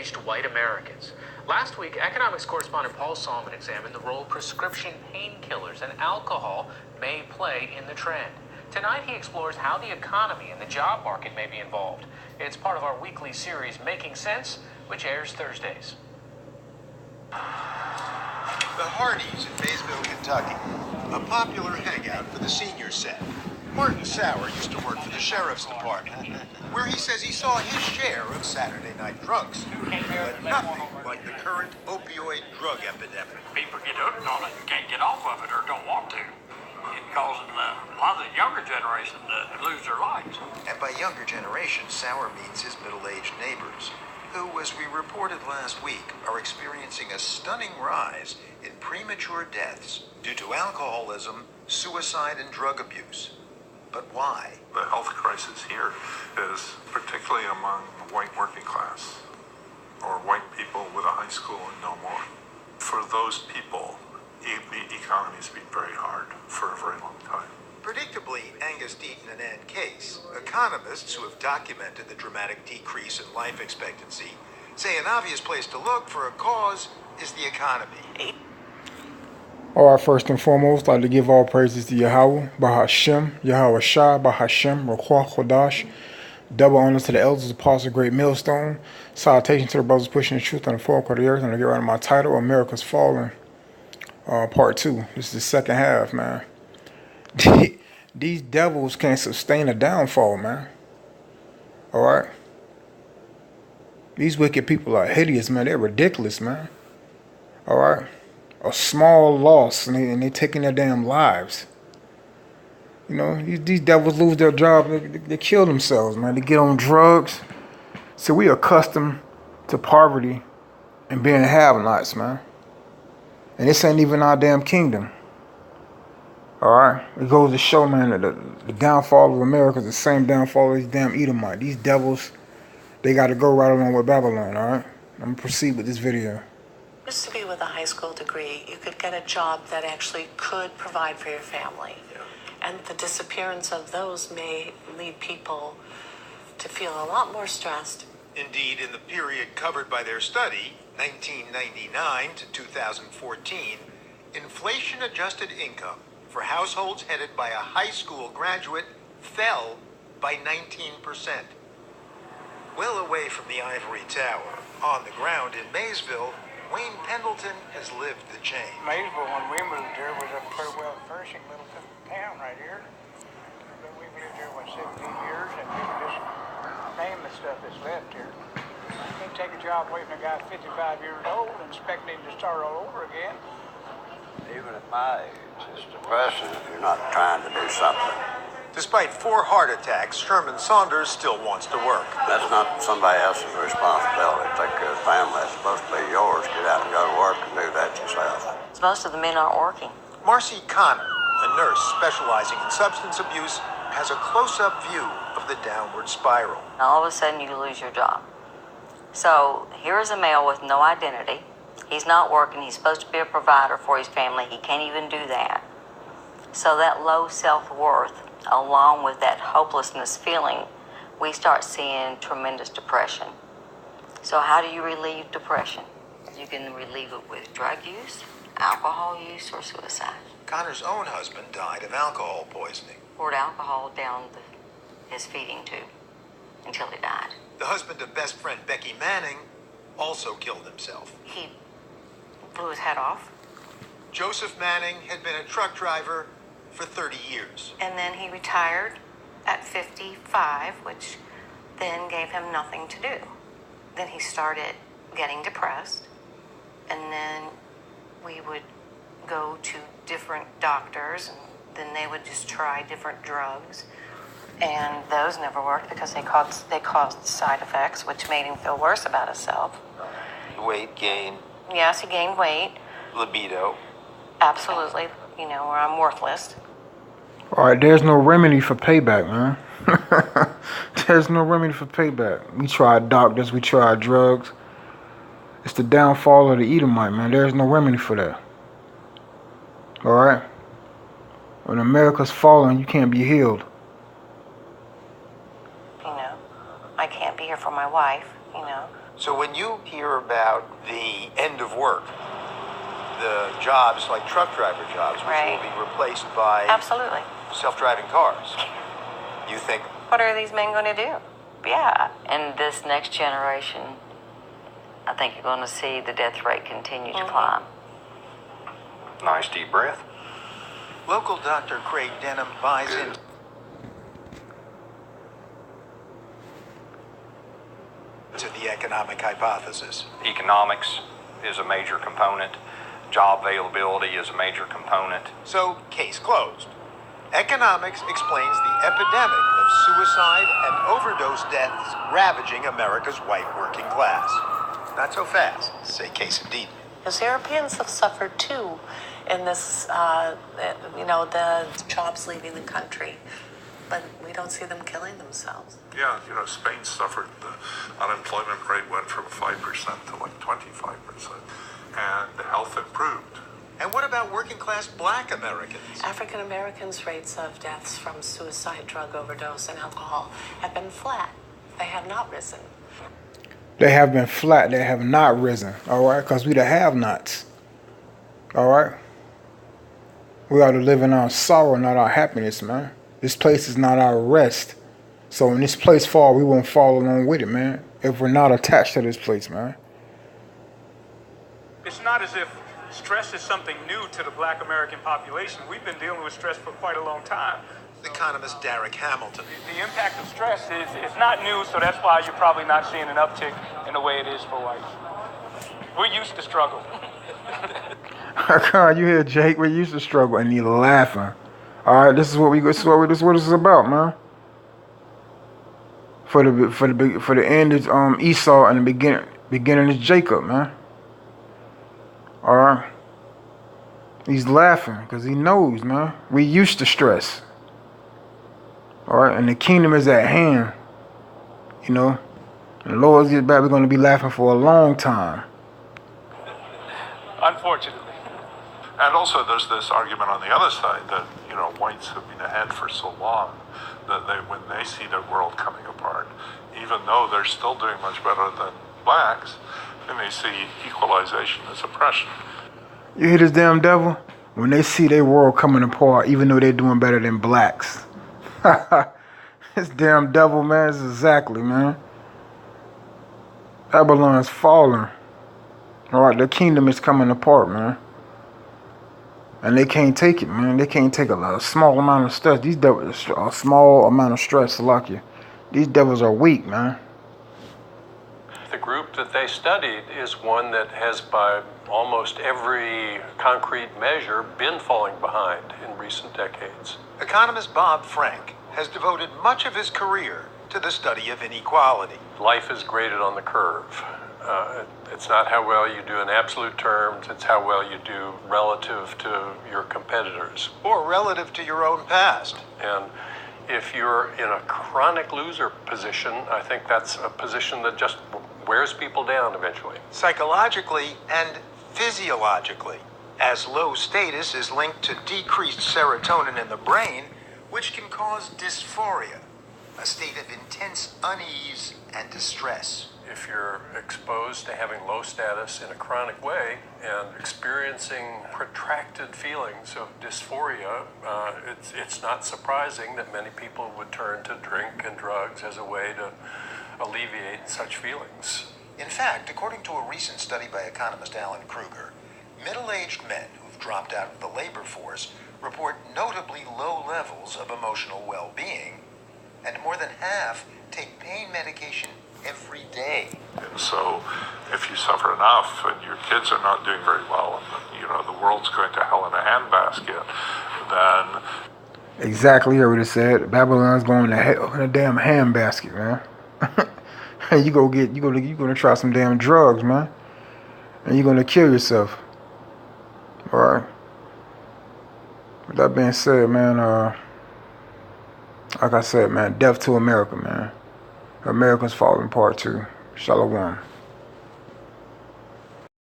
middle-aged white Americans. Last week, economics correspondent Paul Solomon examined the role prescription painkillers and alcohol may play in the trend. Tonight, he explores how the economy and the job market may be involved. It's part of our weekly series, Making Sense, which airs Thursdays. The Hardys in Maysville, Kentucky, a popular hangout for the senior set. Martin Sauer used to work for the sheriff's department, where he says he saw his share of Saturday night drunks, but nothing like the current opioid drug epidemic. People get hooked on it and can't get off of it or don't want to. It causes a lot of the younger generation to lose their lives. And by younger generation, Sauer means his middle-aged neighbors, who, as we reported last week, are experiencing a stunning rise in premature deaths due to alcoholism, suicide, and drug abuse. But why? The health crisis here is particularly among the white working class, or white people with a high school and no more. For those people, the economy's been very hard for a very long time. Predictably, Angus Deaton and Ann Case, economists who have documented the dramatic decrease in life expectancy, say an obvious place to look for a cause is the economy. Alright, first and foremost, I'd like to give all praises to Yahweh, Bahashem, Yahweh Shah, Bahashem, Ruach Chodash. Double honors to the elders, apostles, great millstone. Salutation to the brothers pushing the truth on the forecourt of the earth. And I get right on my title, America's Fallen, part 2. This is the second half, man. These devils can't sustain a downfall, man. Alright? These wicked people are hideous, man. They're ridiculous, man. Alright? A small loss, and they taking their damn lives. You know, these devils lose their job, they kill themselves, man. They get on drugs. So we are accustomed to poverty and being have-nots, man. And this ain't even our damn kingdom. Alright? It goes to show, man, that the downfall of America is the same downfall as these damn Edomites. These devils, they got to go right along with Babylon, alright? I'm going to proceed with this video. Used to be with a high school degree, you could get a job that actually could provide for your family. And the disappearance of those may lead people to feel a lot more stressed. Indeed, in the period covered by their study, 1999 to 2014, inflation-adjusted income for households headed by a high school graduate fell by 19%. Well away from the ivory tower, on the ground in Maysville, Wayne Pendleton has lived the change. Maysville, when we moved here, was a pretty well flourishing little town right here. But we've lived here, 17 years, and we can just name the stuff that's left here. You can't take a job away from a guy 55 years old and expect him to start all over again. Even at my age, it's depressing if you're not trying to do something. Despite 4 heart attacks, Sherman Saunders still wants to work. That's not somebody else's responsibility. Take care of the family. That's supposed to be yours. Get out and go to work and do that yourself. Most of the men aren't working. Marcy Connor, a nurse specializing in substance abuse, has a close-up view of the downward spiral. All of a sudden, you lose your job. So here is a male with no identity. He's not working. He's supposed to be a provider for his family. He can't even do that. So that low self-worth, along with that hopelessness feeling, we start seeing tremendous depression. So how do you relieve depression? You can relieve it with drug use, alcohol use, or suicide. Connor's own husband died of alcohol poisoning. Poured alcohol down his feeding tube until he died. The husband of best friend Becky Manning also killed himself. He blew his head off. Joseph Manning had been a truck driver for 30 years. And then he retired at 55, which then gave him nothing to do. Then he started getting depressed, and then we would go to different doctors, and then they would just try different drugs, and those never worked because they caused side effects, which made him feel worse about himself. Weight gain. Yes, he gained weight. Libido. Absolutely, or I'm worthless. Alright, there's no remedy for payback, man. There's no remedy for payback. We tried doctors, we tried drugs. It's the downfall of the Edomite, man. There's no remedy for that. Alright? When America's fallen, you can't be healed. I can't be here for my wife, So when you hear about the end of work, the jobs like truck driver jobs, which Right. will be replaced by Absolutely. self-driving cars, you think, What are these men going to do? Yeah. And this next generation, I think you're going to see the death rate continue to climb. Nice deep breath. local Dr. Craig Denham buys into the economic hypothesis. Economics is a major component. Job availability is a major component. So, case closed. Economics explains the epidemic of suicide and overdose deaths ravaging America's white working class. Not so fast, say case indeed. Because Europeans have suffered too in this, the jobs leaving the country, but we don't see them killing themselves. Yeah, Spain suffered. The unemployment rate went from 5% to like 25%, and the health improved. And what about working class black Americans? African Americans' rates of deaths from suicide, drug overdose, and alcohol have been flat. They have not risen. They have been flat. They have not risen. All right? Because we the have-nots. All right? We ought to live in our sorrow, not our happiness, man. This place is not our rest. So when this place fall, we won't fall along with it, man. If we're not attached to this place, man. It's not as if stress is something new to the black American population. We've been dealing with stress for quite a long time. Economist Derek Hamilton. The impact of stress is not new, so that's why you're probably not seeing an uptick in the way it is for whites. We're used to struggle. You hear Jake? We used to struggle, and he laughing. All right, this is what this is about, man. For the end is Esau, and the beginning is Jacob, man. All right. He's laughing because he knows, man. We used to stress. All right, and the kingdom is at hand. And the Lord gets back, we're going to be laughing for a long time. Unfortunately. And also there's this argument on the other side that, whites have been ahead for so long that when they see the world coming apart, even though they're still doing much better than blacks, then they see equalization as oppression. You hear this damn devil? When they see their world coming apart, even though they're doing better than blacks. This damn devil, man, is exactly, man. Babylon's falling. All right, the kingdom is coming apart, man. And they can't take it, man. They can't take a small amount of stress. These devils, a small amount of stress, like you. These devils are weak, man. The group that they studied is one that has, by almost every concrete measure, been falling behind in recent decades. Economist Bob Frank has devoted much of his career to the study of inequality. Life is graded on the curve. It's not how well you do in absolute terms, it's how well you do relative to your competitors. Or relative to your own past. And if you're in a chronic loser position, I think that's a position that just wears people down eventually. Psychologically and physiologically, as low status is linked to decreased serotonin in the brain, which can cause dysphoria, a state of intense unease and distress. If you're exposed to having low status in a chronic way and experiencing protracted feelings of dysphoria, it's not surprising that many people would turn to drink and drugs as a way to alleviate such feelings. In fact, according to a recent study by economist Alan Kruger, middle-aged men who've dropped out of the labor force report notably low levels of emotional well-being, and more than half take pain medication every day. And so if you suffer enough and your kids are not doing very well and the world's going to hell in a handbasket, then exactly what it said. Babylon's going to hell in a damn handbasket, man. And you're gonna try some damn drugs, man. And you're gonna kill yourself. Alright. With that being said, man, like I said, man, death to America, man. America's falling apart too. Shalom.